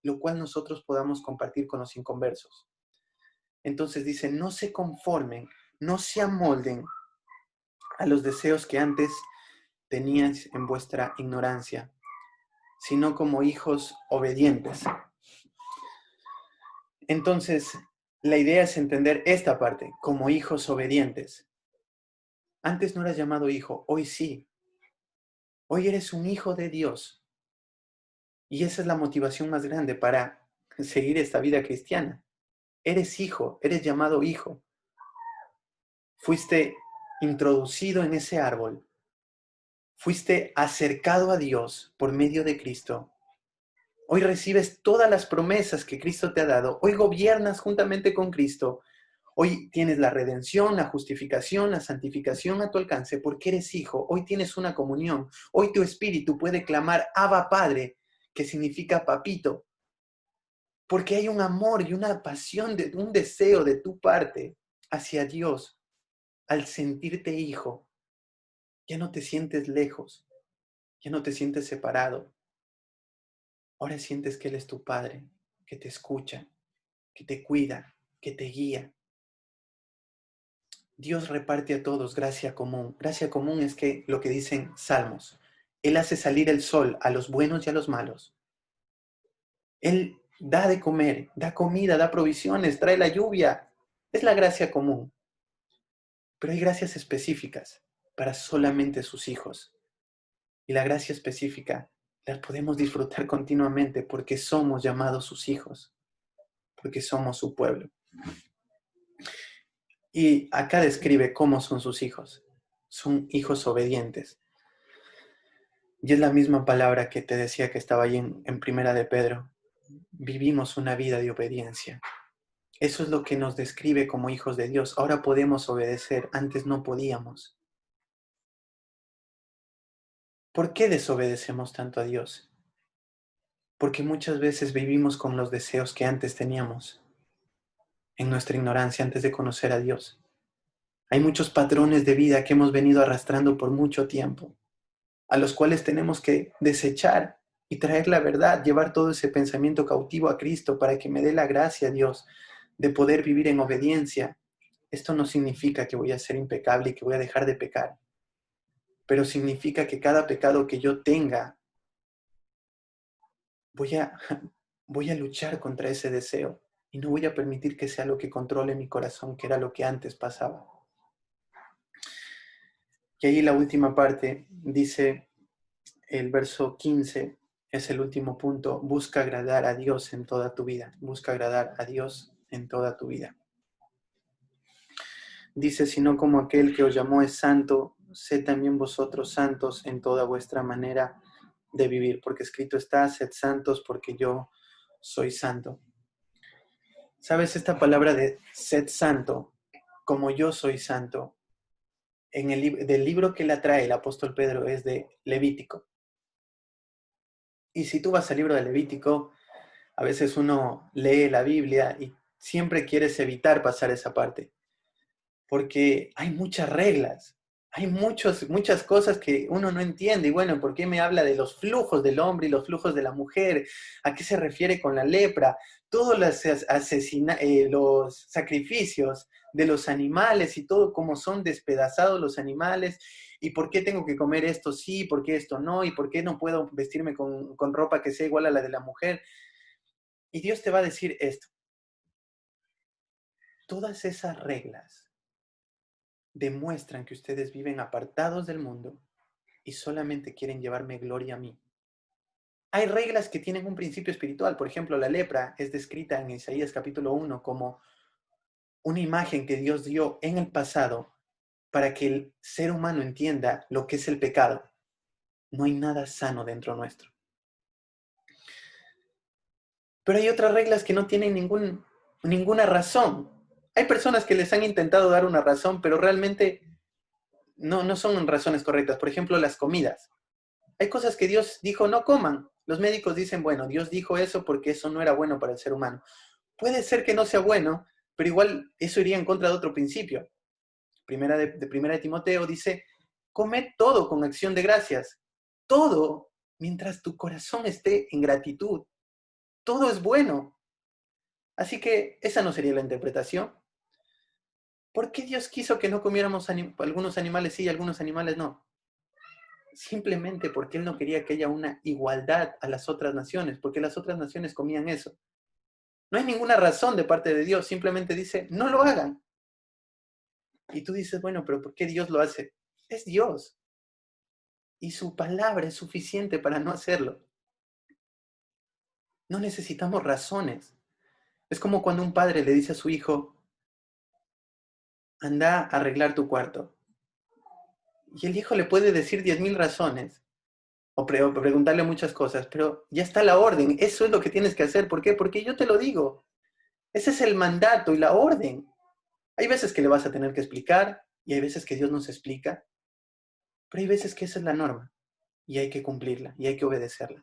lo cual nosotros podamos compartir con los inconversos. Entonces dice, no se conformen, no se amolden a los deseos que antes teníais en vuestra ignorancia, sino como hijos obedientes. Entonces, la idea es entender esta parte, como hijos obedientes. Antes no eras llamado hijo, hoy sí. Hoy eres un hijo de Dios. Y esa es la motivación más grande para seguir esta vida cristiana. Eres hijo, eres llamado hijo. Fuiste introducido en ese árbol. Fuiste acercado a Dios por medio de Cristo. Hoy recibes todas las promesas que Cristo te ha dado. Hoy gobiernas juntamente con Cristo. Hoy tienes la redención, la justificación, la santificación a tu alcance porque eres hijo. Hoy tienes una comunión. Hoy tu espíritu puede clamar Abba Padre, que significa papito. Porque hay un amor y una pasión, un deseo de tu parte hacia Dios. Al sentirte hijo, ya no te sientes lejos, ya no te sientes separado. Ahora sientes que Él es tu Padre, que te escucha, que te cuida, que te guía. Dios reparte a todos gracia común. Gracia común es que lo que dicen salmos. Él hace salir el sol a los buenos y a los malos. Él da de comer, da comida, da provisiones, trae la lluvia. Es la gracia común. Pero hay gracias específicas para solamente sus hijos. Y la gracia específica la podemos disfrutar continuamente porque somos llamados sus hijos, porque somos su pueblo. Y acá describe cómo son sus hijos. Son hijos obedientes. Y es la misma palabra que te decía que estaba ahí en Primera de Pedro. Vivimos una vida de obediencia. Eso es lo que nos describe como hijos de Dios. Ahora podemos obedecer, antes no podíamos. ¿Por qué desobedecemos tanto a Dios? Porque muchas veces vivimos con los deseos que antes teníamos, en nuestra ignorancia antes de conocer a Dios. Hay muchos patrones de vida que hemos venido arrastrando por mucho tiempo, a los cuales tenemos que desechar y traer la verdad, llevar todo ese pensamiento cautivo a Cristo para que me dé la gracia, Dios, de poder vivir en obediencia. Esto no significa que voy a ser impecable y que voy a dejar de pecar, pero significa que cada pecado que yo tenga, voy a luchar contra ese deseo y no voy a permitir que sea lo que controle mi corazón, que era lo que antes pasaba. Y ahí la última parte dice, el verso 15 es el último punto, busca agradar a Dios en toda tu vida, busca agradar a Dios en toda tu vida. Dice, sino como aquel que os llamó es santo, sed también vosotros santos en toda vuestra manera de vivir, porque escrito está, sed santos porque yo soy santo. ¿Sabes esta palabra de sed santo, como yo soy santo? Del libro que la trae el apóstol Pedro es de Levítico. Y si tú vas al libro de Levítico, a veces uno lee la Biblia y siempre quieres evitar pasar esa parte, porque hay muchas reglas, hay muchas cosas que uno no entiende. Y bueno, ¿por qué me habla de los flujos del hombre y los flujos de la mujer? ¿A qué se refiere con la lepra? Todos los sacrificios de los animales y todo, cómo son despedazados los animales. ¿Y por qué tengo que comer esto sí? ¿Por qué esto no? ¿Y por qué no puedo vestirme con ropa que sea igual a la de la mujer? Y Dios te va a decir esto. Todas esas reglas demuestran que ustedes viven apartados del mundo y solamente quieren llevarme gloria a mí. Hay reglas que tienen un principio espiritual. Por ejemplo, la lepra es descrita en Isaías capítulo 1 como una imagen que Dios dio en el pasado para que el ser humano entienda lo que es el pecado. No hay nada sano dentro nuestro. Pero hay otras reglas que no tienen ninguna razón. Hay personas que les han intentado dar una razón, pero realmente no son razones correctas. Por ejemplo, las comidas. Hay cosas que Dios dijo no coman. Los médicos dicen, bueno, Dios dijo eso porque eso no era bueno para el ser humano. Puede ser que no sea bueno, pero igual eso iría en contra de otro principio. Primera de Timoteo dice, come todo con acción de gracias. Todo, mientras tu corazón esté en gratitud. Todo es bueno. Así que esa no sería la interpretación. ¿Por qué Dios quiso que no comiéramos algunos animales sí y algunos animales no? Simplemente porque Él no quería que haya una igualdad a las otras naciones, porque las otras naciones comían eso. No hay ninguna razón de parte de Dios, simplemente dice, no lo hagan. Y tú dices, bueno, pero ¿por qué Dios lo hace? Es Dios. Y su palabra es suficiente para no hacerlo. No necesitamos razones. Es como cuando un padre le dice a su hijo, anda a arreglar tu cuarto. Y el hijo le puede decir 10,000 razones o preguntarle muchas cosas, pero ya está la orden. Eso es lo que tienes que hacer. ¿Por qué? Porque yo te lo digo. Ese es el mandato y la orden. Hay veces que le vas a tener que explicar y hay veces que Dios nos explica, pero hay veces que esa es la norma y hay que cumplirla y hay que obedecerla.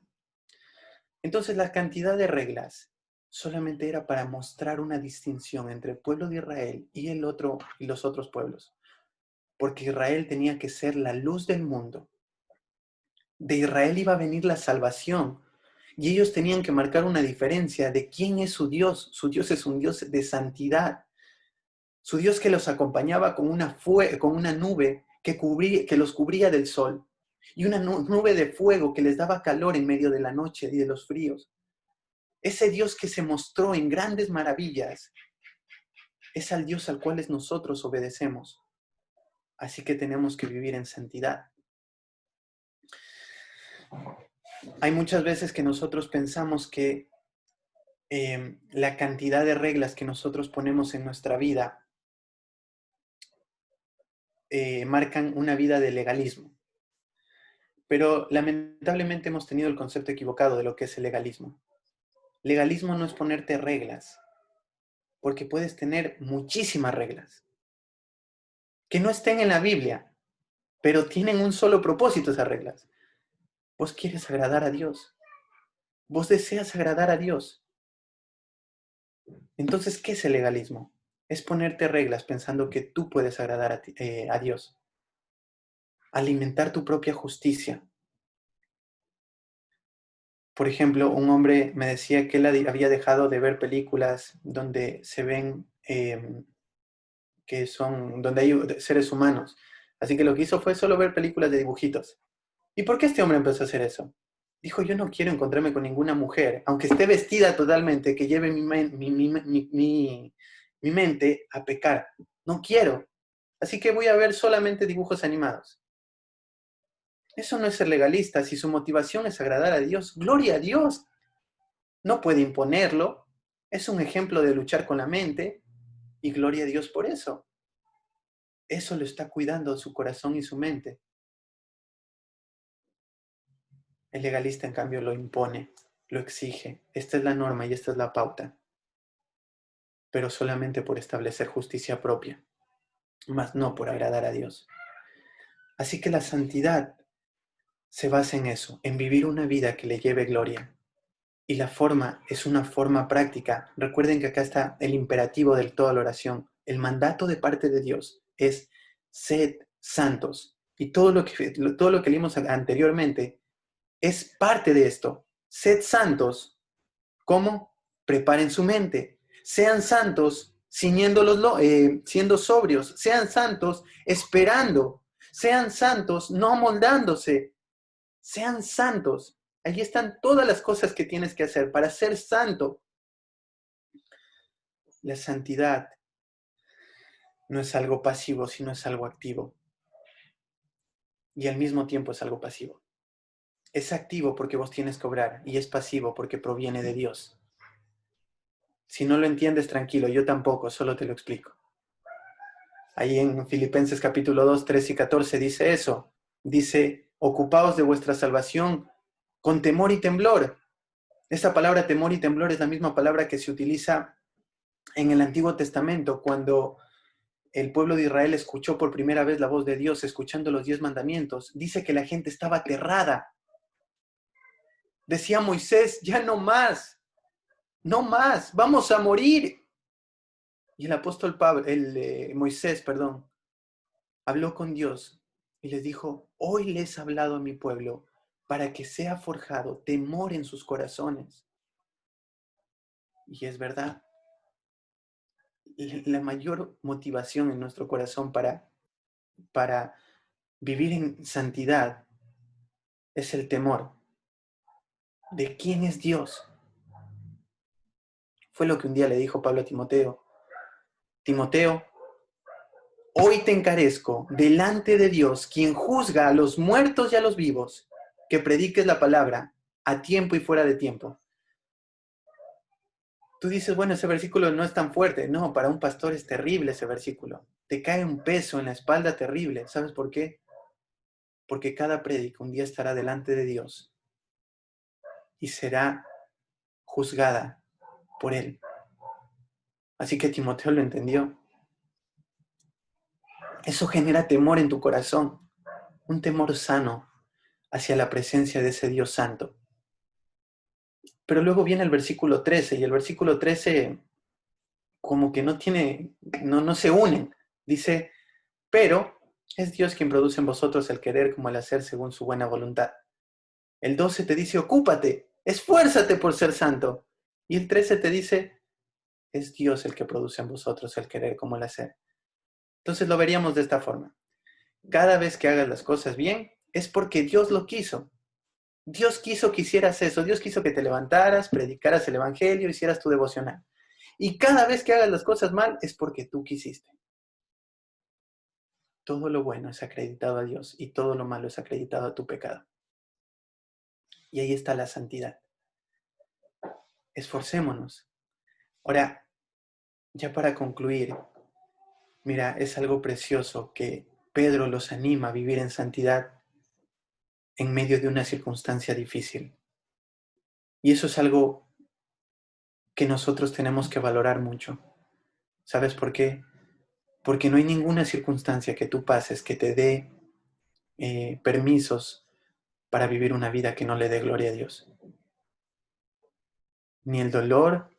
Entonces la cantidad de reglas solamente era para mostrar una distinción entre el pueblo de Israel y los otros pueblos, porque Israel tenía que ser la luz del mundo. De Israel iba a venir la salvación y ellos tenían que marcar una diferencia de quién es su Dios. Su Dios es un Dios de santidad. Su Dios que los acompañaba con una nube que los cubría del sol y una nube de fuego que les daba calor en medio de la noche y de los fríos. Ese Dios que se mostró en grandes maravillas es al Dios al cual nosotros obedecemos. Así que tenemos que vivir en santidad. Hay muchas veces que nosotros pensamos que la cantidad de reglas que nosotros ponemos en nuestra vida marcan una vida de legalismo. Pero lamentablemente hemos tenido el concepto equivocado de lo que es el legalismo. Legalismo no es ponerte reglas, porque puedes tener muchísimas reglas que no estén en la Biblia, pero tienen un solo propósito esas reglas. Vos quieres agradar a Dios. Vos deseas agradar a Dios. Entonces, ¿qué es el legalismo? Es ponerte reglas pensando que tú puedes agradar a Dios. Alimentar tu propia justicia. Por ejemplo, un hombre me decía que él había dejado de ver películas donde se ven donde hay seres humanos. Así que lo que hizo fue solo ver películas de dibujitos. ¿Y por qué este hombre empezó a hacer eso? Dijo, yo no quiero encontrarme con ninguna mujer, aunque esté vestida totalmente, que lleve mi mente a pecar. No quiero. Así que voy a ver solamente dibujos animados. Eso no es ser legalista. Si su motivación es agradar a Dios, gloria a Dios. No puede imponerlo. Es un ejemplo de luchar con la mente y gloria a Dios por eso. Eso lo está cuidando su corazón y su mente. El legalista, en cambio, lo impone, lo exige. Esta es la norma y esta es la pauta. Pero solamente por establecer justicia propia, más no por agradar a Dios. Así que la santidad se basa en eso, en vivir una vida que le lleve gloria. Y la forma es una forma práctica. Recuerden que acá está el imperativo de toda la oración. El mandato de parte de Dios es sed santos. Y todo lo que leímos anteriormente es parte de esto. Sed santos. ¿Cómo? Preparen su mente. Sean santos siendo sobrios. Sean santos esperando. Sean santos no moldándose. Sean santos. Allí están todas las cosas que tienes que hacer para ser santo. La santidad no es algo pasivo, sino es algo activo. Y al mismo tiempo es algo pasivo. Es activo porque vos tienes que obrar y es pasivo porque proviene de Dios. Si no lo entiendes, tranquilo, yo tampoco, solo te lo explico. Ahí en Filipenses capítulo 2, 13 y 14 dice eso. Dice, ocupaos de vuestra salvación con temor y temblor. Esta palabra temor y temblor es la misma palabra que se utiliza en el Antiguo Testamento cuando el pueblo de Israel escuchó por primera vez la voz de Dios, escuchando los 10 mandamientos. Dice que la gente estaba aterrada. Decía Moisés, ya no más, no más, vamos a morir. Y el apóstol Moisés, habló con Dios y les dijo, hoy les he hablado a mi pueblo para que sea forjado temor en sus corazones. Y es verdad, la mayor motivación en nuestro corazón para vivir en santidad es el temor de quién es Dios. Fue lo que un día le dijo Pablo a Timoteo. Timoteo, hoy te encarezco delante de Dios, quien juzga a los muertos y a los vivos, que prediques la palabra a tiempo y fuera de tiempo. Tú dices, bueno, ese versículo no es tan fuerte. No, para un pastor es terrible ese versículo. Te cae un peso en la espalda terrible. ¿Sabes por qué? Porque cada prédica un día estará delante de Dios y será juzgada por Él. Así que Timoteo lo entendió. Eso genera temor en tu corazón, un temor sano hacia la presencia de ese Dios santo. Pero luego viene el versículo 13 y el versículo 13 como que no se unen. Dice, pero es Dios quien produce en vosotros el querer como el hacer según su buena voluntad. El 12 te dice, ocúpate, esfuérzate por ser santo. Y el 13 te dice, es Dios el que produce en vosotros el querer como el hacer. Entonces lo veríamos de esta forma. Cada vez que hagas las cosas bien, es porque Dios lo quiso. Dios quiso que hicieras eso. Dios quiso que te levantaras, predicaras el evangelio, hicieras tu devocional. Y cada vez que hagas las cosas mal, es porque tú quisiste. Todo lo bueno es acreditado a Dios y todo lo malo es acreditado a tu pecado. Y ahí está la santidad. Esforcémonos. Ahora, ya para concluir, mira, es algo precioso que Pedro los anima a vivir en santidad en medio de una circunstancia difícil. Y eso es algo que nosotros tenemos que valorar mucho. ¿Sabes por qué? Porque no hay ninguna circunstancia que tú pases que te dé permisos para vivir una vida que no le dé gloria a Dios. Ni el dolor,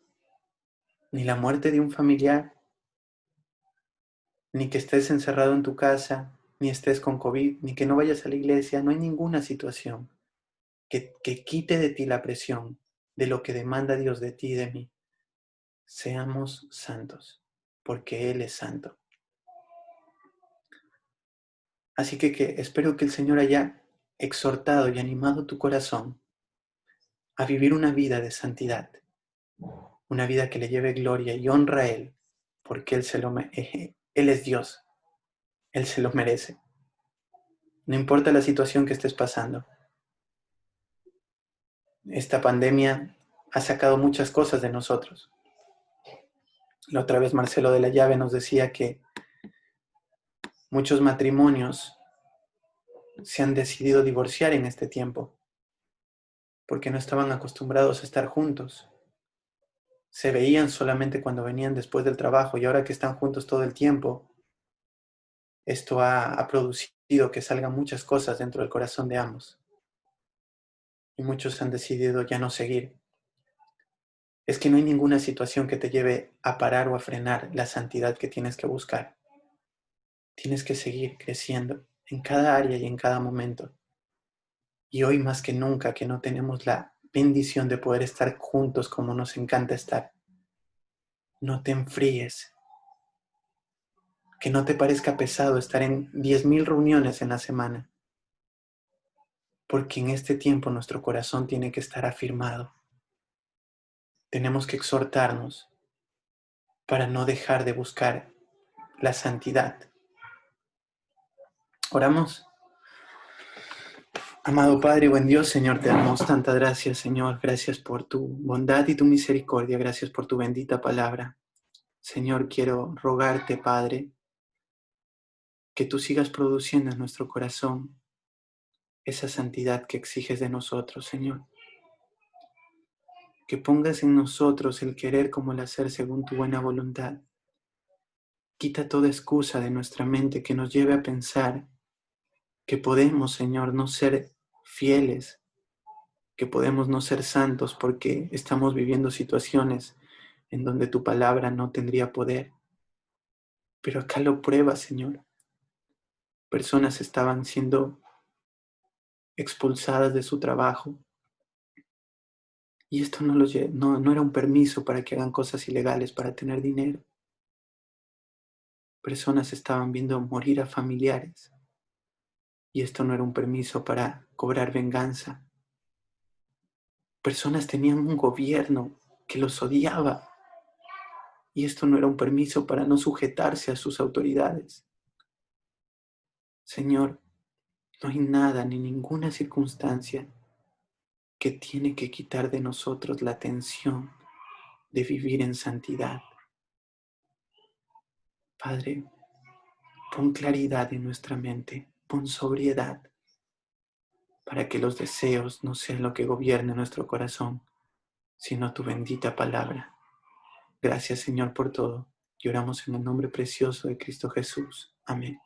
ni la muerte de un familiar, ni que estés encerrado en tu casa, ni estés con COVID, ni que no vayas a la iglesia. No hay ninguna situación que quite de ti la presión de lo que demanda Dios de ti y de mí. Seamos santos, porque Él es santo. Así que espero que el Señor haya exhortado y animado tu corazón a vivir una vida de santidad, una vida que le lleve gloria y honra a Él, porque Él es Dios, Él se lo merece. No importa la situación que estés pasando. Esta pandemia ha sacado muchas cosas de nosotros. La otra vez Marcelo de la Llave nos decía que Muchos matrimonios se han decidido divorciar en este tiempo porque no estaban acostumbrados a estar juntos. Se veían solamente cuando venían después del trabajo y ahora que están juntos todo el tiempo, esto ha producido que salgan muchas cosas dentro del corazón de ambos. Y muchos han decidido ya no seguir. Es que no hay ninguna situación que te lleve a parar o a frenar la santidad que tienes que buscar. Tienes que seguir creciendo en cada área y en cada momento. Y hoy más que nunca que no tenemos la bendición de poder estar juntos como nos encanta estar. No te enfríes. Que no te parezca pesado estar en 10,000 reuniones en la semana. Porque en este tiempo nuestro corazón tiene que estar afirmado. Tenemos que exhortarnos para no dejar de buscar la santidad. Oramos. Amado Padre, buen Dios, Señor, te damos tanta gracias, Señor. Gracias por tu bondad y tu misericordia. Gracias por tu bendita palabra. Señor, quiero rogarte, Padre, que tú sigas produciendo en nuestro corazón esa santidad que exiges de nosotros, Señor. Que pongas en nosotros el querer como el hacer según tu buena voluntad. Quita toda excusa de nuestra mente que nos lleve a pensar que podemos, Señor, no ser fieles, que podemos no ser santos porque estamos viviendo situaciones en donde tu palabra no tendría poder. Pero acá lo prueba, Señor. Personas estaban siendo expulsadas de su trabajo y esto no era un permiso para que hagan cosas ilegales para tener dinero. Personas estaban viendo morir a familiares y esto no era un permiso para cobrar venganza. Personas tenían un gobierno que los odiaba y esto no era un permiso para no sujetarse a sus autoridades. Señor, no hay nada ni ninguna circunstancia que tiene que quitar de nosotros la tensión de vivir en santidad. Padre, pon claridad en nuestra mente, pon sobriedad para que los deseos no sean lo que gobierne nuestro corazón, sino tu bendita palabra. Gracias, Señor, por todo. Y oramos en el nombre precioso de Cristo Jesús. Amén.